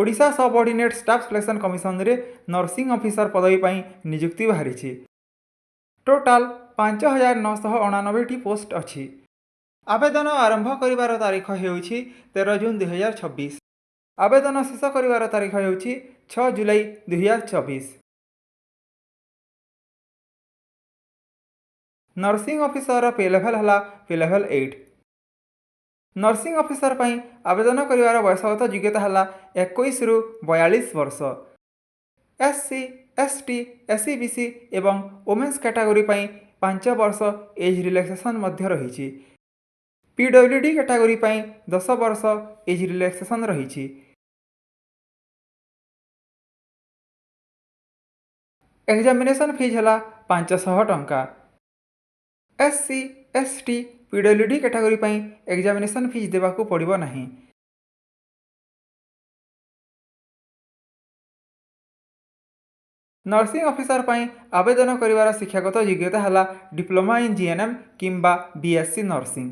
Odisha subordinate staff selection commission रे nursing officer पदवी पर नियुक्ति बाहरी। टोटाल 5989 पोस्ट अच्छी। आवेदन आरंभ करिवार तारीख हेउछि 13 जून 2026। आवेदन शेष करिवार तारीख हेउछि 6 जुलाई 2024। नर्सिंग ऑफिसर पे लेवल हला पे लेवल 8। नर्सिंग ऑफिसर पर आवेदन करिवार वयसगत योग्यता हला 21 रु 42 वर्ष। एससी एसटी एससी बीसी एवं वोमेन्स कैटेगरी पर 5 वर्ष एज रिलैक्सेशन मध्य रही। पीडब्ल्यूडी कैटेगरी पर 10 वर्ष एज रिलैक्सेशन रही। एग्जामिनेशन फीस है 500 टंका। एससी एसटी पीडब्ल्यूडी कैटेगरी पर एग्जामिनेशन फीस देवाकू पड़िबो नहीं। नर्सिंग ऑफिसर पर आवेदन करिवार शिक्षागत योग्यता है डिप्लोमा इन जीएनएम किंबा बीएससी नर्सिंग।